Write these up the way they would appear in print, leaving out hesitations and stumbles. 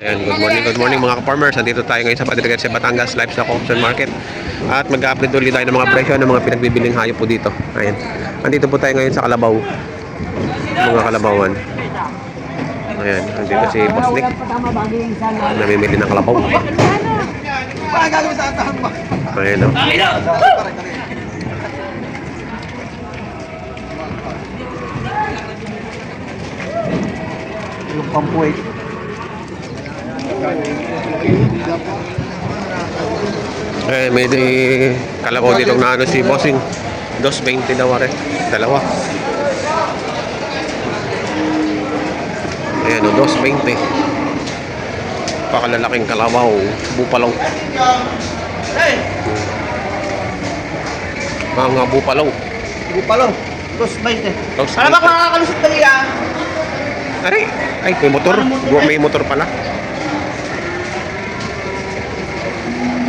Ayan, good morning mga ka-farmers. Nandito tayo ngayon sa Padre Garcia, Batangas Livestock Auction Market. At mag-update ulit tayo ng mga presyo ng mga pinagbibiling hayop po dito. Ayan. Nandito po tayo ngayon sa Kalabaw. Mga Kalabawan. Ayan, nandito si Boss Nick. Namimili ng kalabaw. Ayan o. Yung pampuway. May kalabaw dito na ano si Bossing. 2.20 daw rin. Dalawa. Ayan o, 2.20. Pakalalaking kalabaw. Bupalaw. Mga bupalaw. Bupalo. 2.20. Ano 2.20. ba makakalusot dali ah? Ari, ay may motor. May motor pala.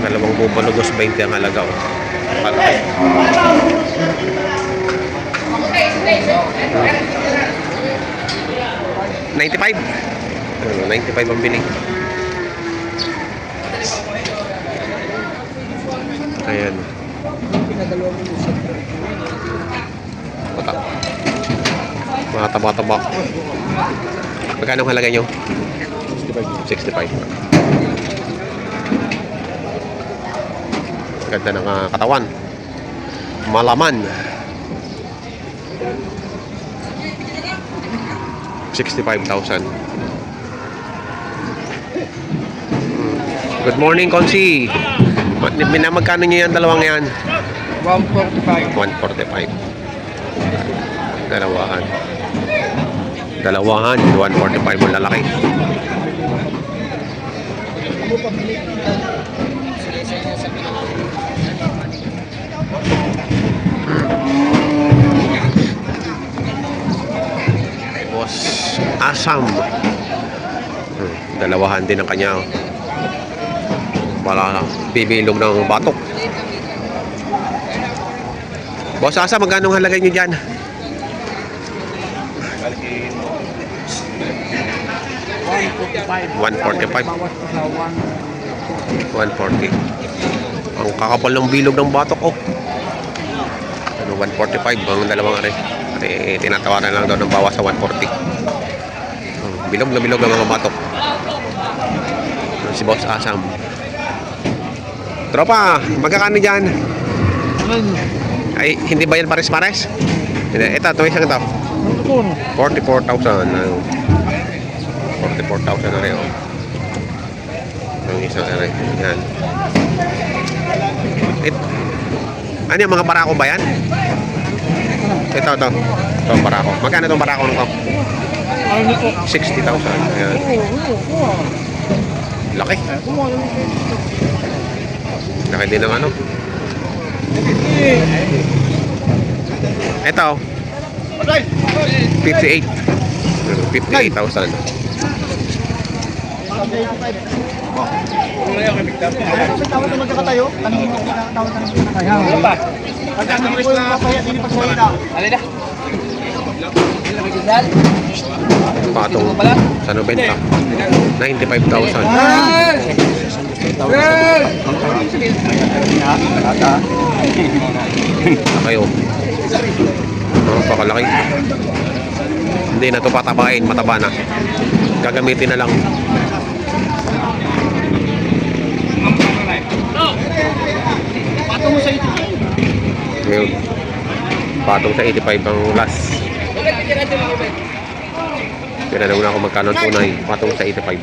Dalawang bupalo, 2.20 ang halaga. Palaki. 95. 95 ang biling. Ayan. Mata. Mga taba-taba. Magkano ang halaga nyo? 65. Ganda ng katawan. Malaman. 65,000. Good morning, Konsi. Magkano nyo yan, dalawang yan? 145. 145. Dalawahan. 145 mo lalaki. Boss Asam. Dalawahan din ang kanya. Wala bibilog ng batok. Boss Asam, magkano ang halagay nyo dyan? 145. 140. Ang kakapal ng bilog ng batok, oh. Ano, 145 ang dalawang are. Tinatawaran lang daw ng bawas sa 140. Bilog na bilog ang mga batok. Si Boss Asam. Tropa, magkakano dyan? Ay, hindi ba yan pares-pares? Ito, isang ito. 44,000. 44,000 na rin, oh. Ang isang na rin. Yan. Ano yung mga barako ba yan? Ito. Ito, barako. Magkano itong barako nito? 60,000. Ayan. Laki. Laki din ng ano. Ito. 58. 58,000. Tawad na magkakatayo. Ano mo tawad na magkakatayo? Ano ba? Pagka nag-wish na papaya, hindi pa salita. Alin na? Patong sa 90. 95,000. Kayo. Pakalaki. Hindi na ito patabain, mataba na. Gagamitin na lang. Patong mo sa 85. Ngayon, patong sa 85 ang last. Tinanong na ako magkano tunay. Patong sa 85.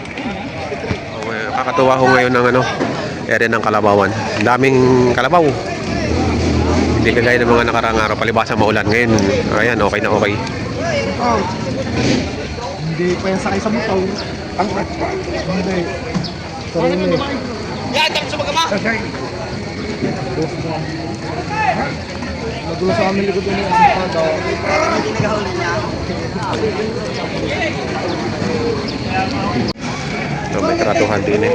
Kakatuwa ko ngayon ng area ng Kalabawan. Daming kalabaw. Hindi kagaya ng mga nakarang araw. Palibasa maulan. Ngayon, ayan, okay na okay. Hindi pa yan sakay sa motor. Hindi. Sorry. Yan, tapos sa magama. Nagulo sa amin likod niya sa pagdaw. Hindi nagahuli niya. So, may tratuhan din eh.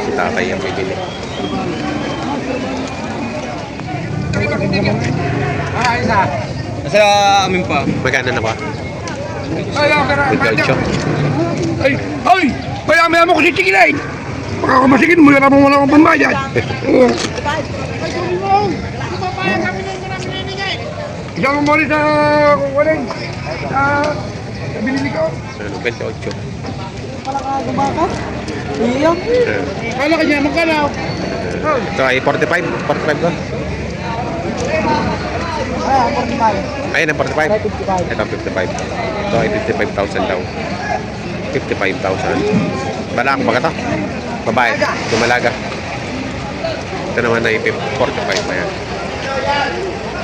Si tatay ang bibili. Nasa amin pa. Magkano na ba? Ay, 28. Ay! Ay! Maya-maya mo kasi tigilay! Baka ako masigin mo, wala akong pambayad. Ikaw mo muli sa kukuling. Sa binili ko. Ano, 28. Iyo. Kala ka niya, magkano? Ito ay 45. 45 ba? Ah, 45. Ayun ang 45. 55. Ito 55. Ito ay 55,000 daw. 55,000. Balak ba ka to? Babae. Dumalaga. Ito naman ay 45 pa yan.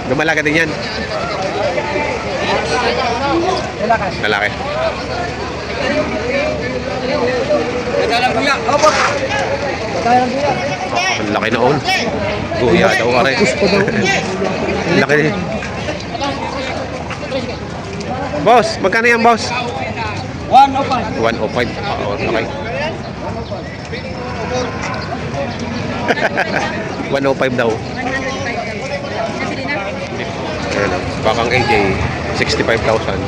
Dumalaga din yan. Lalaki. Nagkalang kuya. Opo. Nagkalang kuya. Ang laki na all. Guya daw ka rin. Ang laki. Boss, magkano yan, boss? 105. 105. Oo, okay. 105 daw. Ayan, bakang AJ, 65,000.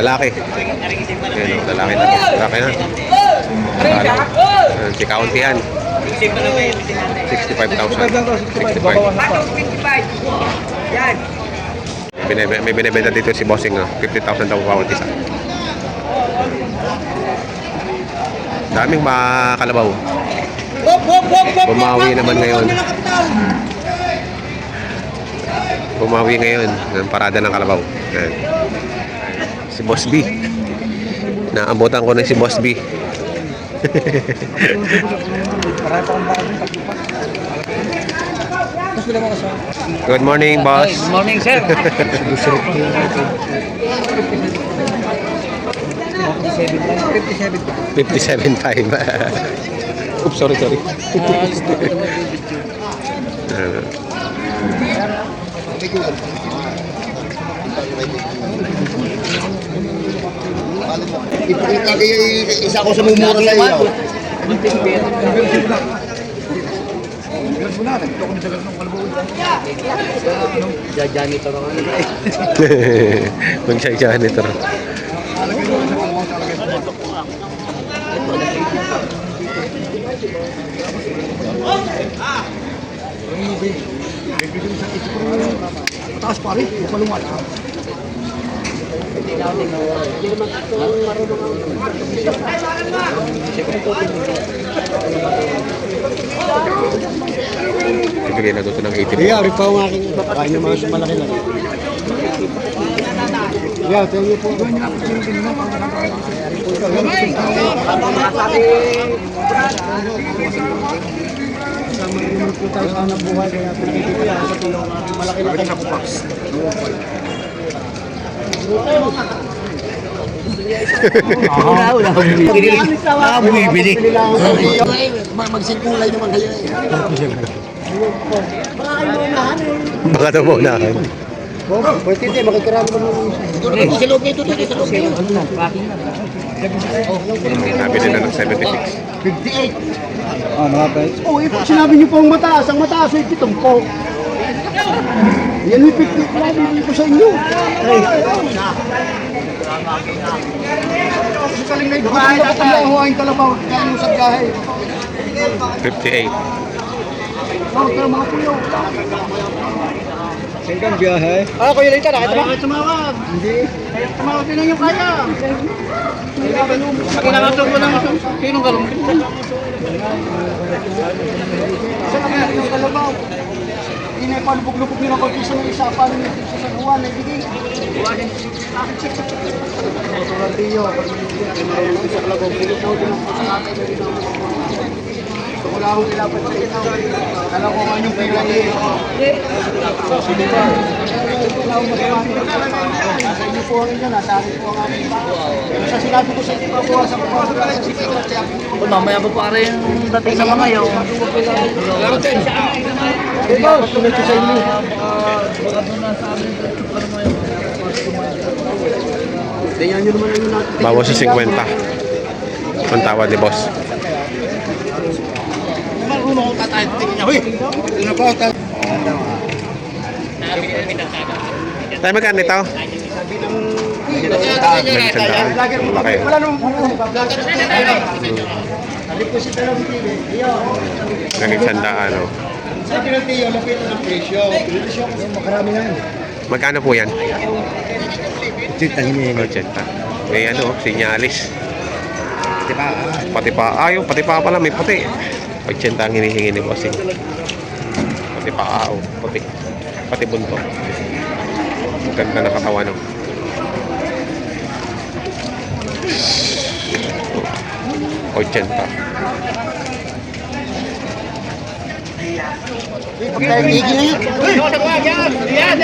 Lalaki. Ayan, lalaki na. Lalaki na. Ayan, si Kaunti yan. 65,000. 65. Yan. May binibenta dito si Bossing, 50,000 daw bawat isa. Daming mga kalabaw. Bumawi naman ngayon. Bumawi ngayon ng parada ng kalabaw. Ayan. Si Boss B. Naabutan ko na si Boss B. Good morning, boss. Good morning, sir. 57.5. Oops, sorry. Ipakita kayo isa ko sa mumura sa iyo. Jajanito naman. Magsaya nito. Taas pare, mapalungat. Ibigay na dito ng 80. Iya, rin pa ang aking kain ng mga malaki lang. Yeah, thank you po. Kasama naman po tayo sa hanap buhay kaya pinakikita ko sa tulong malaki lang sa box. Wala bumibili. Magsingkulay naman kayo eh. Baka daw maunahan. Pwede hindi, makikirami ka muna. Ito sa loob nito, sa loob nito. Nabili na ng 76. 58. Ah, mga pwede. Oh, sinabi niyo po ang mataas ay 7 po. Yan yung 50 lang ko sa inyo. Ay. Kasi kaling na ito, kung napapayahuain kalabaw, kaya mo sa biyahe. 58. Bawag ka ng mga puyo. Saan kang biyahe? Ah, Kuya Lita, nakita ba? Bakit tumawag? Hindi. Tumawag din lang yung kaya. Kinakatog mo lang ito. Sinong galong? Saan naman yung kalabaw? Hindi na ipalubog-lubog nila kung isa ng isa. Paano yung isa sa buwan? Nagbigay. Tulad niyo, pag marunong sa kalabaw, pinupo din ang sa natin. So, wala akong ilapat sa inyo. Alam ko nga yung pila eh. Wala akong masama. Nasa inyo po ang inyo, nasa akin po ang akin. Sa sinabi ko sa inyo, mabuwasan ko pa sa sikirat. Mamaya pa pare yung dating sa mga yun. Laro din. Dapat tumito sa inyo. Tingnan nyo naman yung natin. Bawas sa 50. Ang tawad ni boss. Marunong ko tatay. Tingnan nyo. Hoy! Tingnan po. Tayo magkano ito? Nagsandaan. Okay. Wala nung Alipusin na lang TV. Nagsandaan, oh. Sa Tiyo, lapit ng presyo. Presyo kasi makarami na yun. Magkano po yan? 80. 80. May ano, sinyalis. Pati pa, pati pa pala may puti. 80 ang hinihingi ni bossing. Pati pa, puti. Pati bunto. Ganda na katawan, no? Ochenta. Pagkaigil na yan.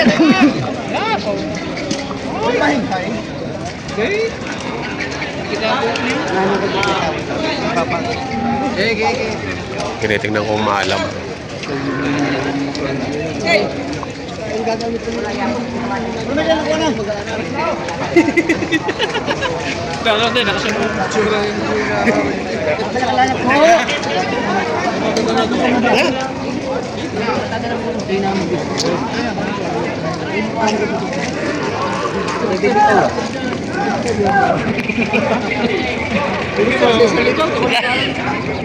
Tinitingnan ko maalam.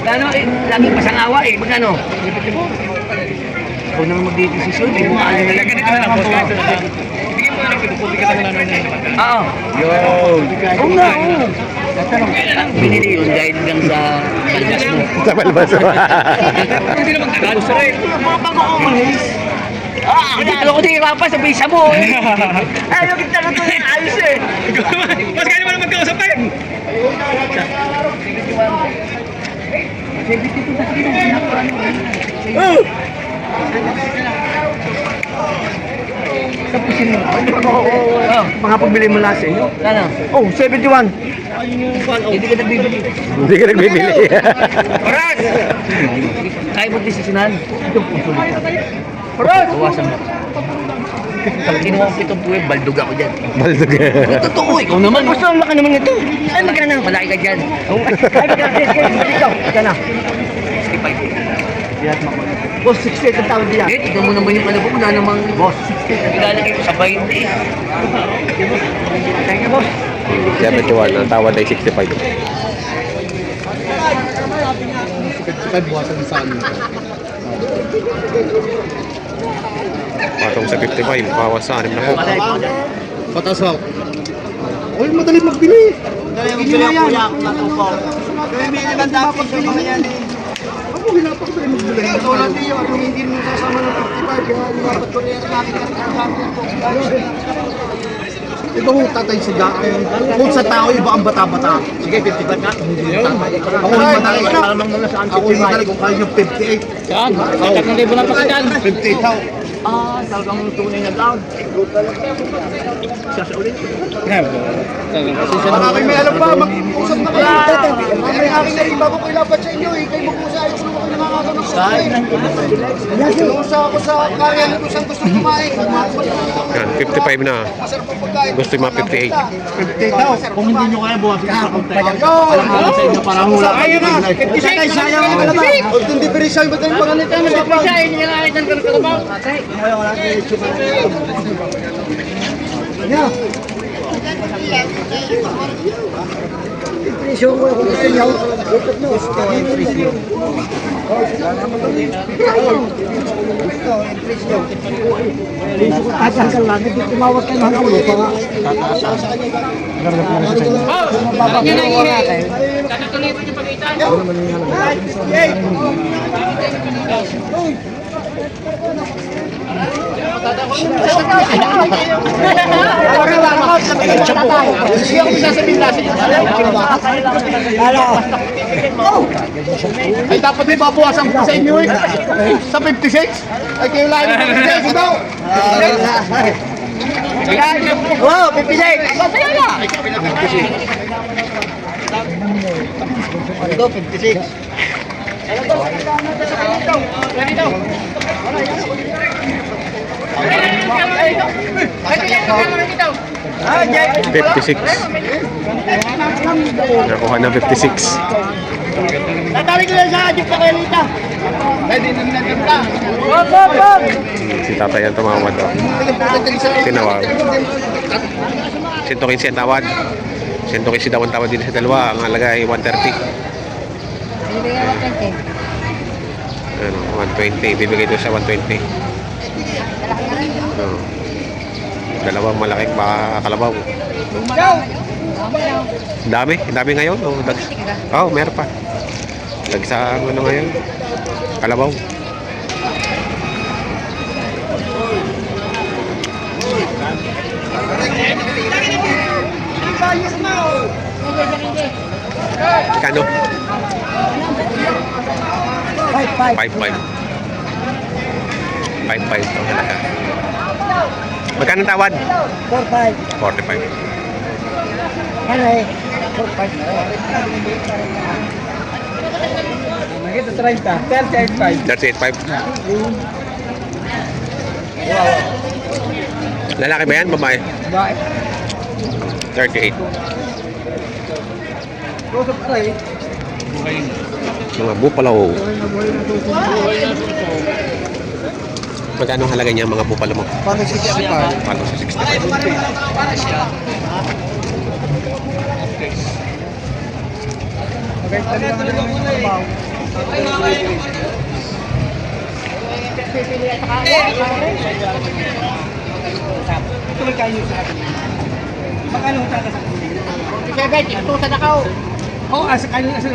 Ano lagi pasangawa magkano? Ikaw naman magdidesisyon, hindi mo maalim na ganito na lang, boss. Sige po, nagpipuputi ka na namin. Oo. Oo nga, oo. Binili yun dahil lang sa balbas mo. Sa balbas mo. Hindi naman tagal. Mga pag-uulis. Kita ko din pa sa bisa mo eh. Ayaw kita na ito yung ayos eh. Mas kaya naman magkausapin! Tapusin mo. Mga pagbili mo lang sa inyo. Ano? Oh, 71. Hindi ka nagbibili. Hindi ka nagbibili. Oras! Kaya mo desisyonan. Ito puso nito. Oras! Bawasan mo. Pag kinuha ko itong puwi, baldog ako dyan. Baldog. Totoo, ikaw naman. Gusto mo ka naman ito. Ay, magkano? Malaki ka dyan. Ay, magkano? Magkano? 65. Boss, 60 ang tawag diyan. Eh, tignan mo naman yung kalabo ko na namang... Boss, 60. Ilalagay ko sa 20. Thank you, boss. 71, ang tawad ay 65. 65 buwasan sa amin. Patong sa 55, bawas sa 6 na po. Patas ako. Uy, madali magbili. Dahil yung sila yan. Kaya may naman dapat sa mga yan eh. Ako, hinapak madali magbili. Ito lang din yung kung hindi mo sasama ng 55, kaya dapat ko rin nakikita ng hapon po. Ito ho, tatay sa daan. Kung sa tao, iba ang bata-bata. Sige, 55 na. Ako yung matay. Ako yung matay kung kaya yung 58. Yan, kaya ng libo na pa dyan. 58 tao. Talagang tunay na down. Baka kayo may alam pa, mag-usap na kayo. May aking nariba ko ilapat sa inyo eh. Kayo mag-usap, ayaw ko naman kayo nakakaganap sa akin. Nag-usap ako sa karyan ko saan gusto kumain. Yan, 55 na. Masarap ang pagkain. Gusto yung mga 58. 58 tao. Kung hindi nyo kaya, buwasin sa konti. Alam sa inyo, parang hula. Ayun na, 56. Sayang ang alam. O, itong diferensya, iba't yung pag-anit ang usapan. Yeah. Presyo ko kung gusto niyo. Ito no. Presyo. Tatanggal lang, hindi tumawag kayo ng ulo para tataas. Tatatuloy mo yung pagitan. Ay, dapat may babawasan ko sa inyo eh. Sa 56? Ay, kayo lang yung 56 daw. Wow, 56! Masaya na! Ito, 56. Ah, Jack! 56. Nakuha na 56. Tatali ko lang sa adik sa Kelita. Ay, di namin nagkita. Si tatay ang tumawad. Oh. Tinawag. 115 ang tawad. 115 daw ang tawad din sa dalawa. Ang halaga ay 130. Ano, 120. Bibigay doon sa 120. Oh. Dalawang malaking kalabaw. Dami ngayon. Oh, meron pa. Dagsa ano ngayon? Kalabaw. Kano? 5-5. 5-5 ito halaga. Magkano tawad? 4-5. 45. Ano eh? 4-5 na. Magkita 30. 38.5. Lalaki ba yan? Babae? Bakit? 38. Rosok aray. Mga bupalo. Magkano ang halaga niya mga bupalo mo? Paano 65? Paano sa 65? Magkita naman yung trabaho. Ito may kayo sa akin. Magkano ang tata sa akin? 47, ito sa Dakaw. Oo, sa kayo sa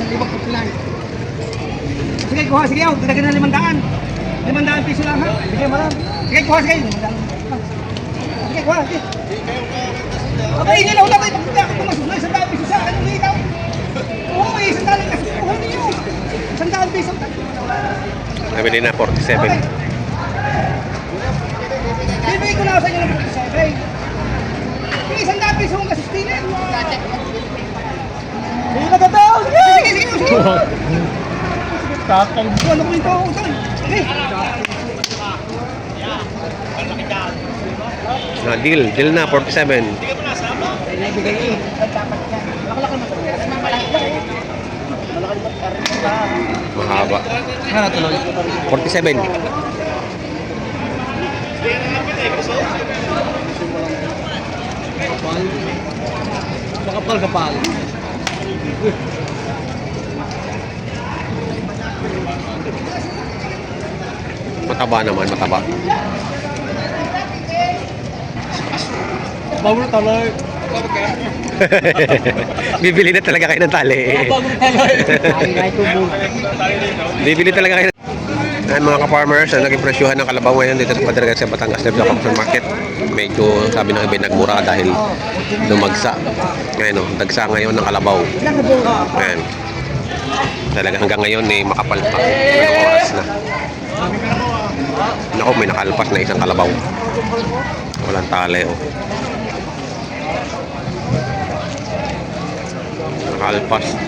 libang pusilan. Sige, kuha, sige, dagdagan na 500. 500 piso lang, ha? Sige, marami. Sige, kuha, sige. 500. Sige, kuha, sige. Okay, inilaw lang kayo. Pagpunta ako masusunod, 100 piso sa akin. Ano ikaw? Oo, 100 kasi kuha niyo. 100 piso. Nabili na 47. Bibigay ko na sa inyo ng 47. Sige, 100 piso mong kasustinin. Sige na totoo! Sige! Tatay mo. Ano ko ito? Sige! Deal na 47. Naibigay eh. Makalaki mo. Mahaba. Ano tuloy? 47. Kapal. Mataba naman, mataba. Bago tuloy. Bibili na talaga kayo ng tali. Bago tuloy. Bibili talaga kayo. Ayan mga ka-farmers, naging presyuhan ng kalabaw ngayon dito sa Padre Garcia, Batangas, Live Auction Market. Medyo sabi ng iba nagmura dahil lumagsa. Ngayon, dagsa ngayon ng kalabaw. Ayan. Talaga hanggang ngayon makapal pa. Anong oras na? Naku, may nakalpas na isang kalabaw. Walang tali, oh. Nakalpas.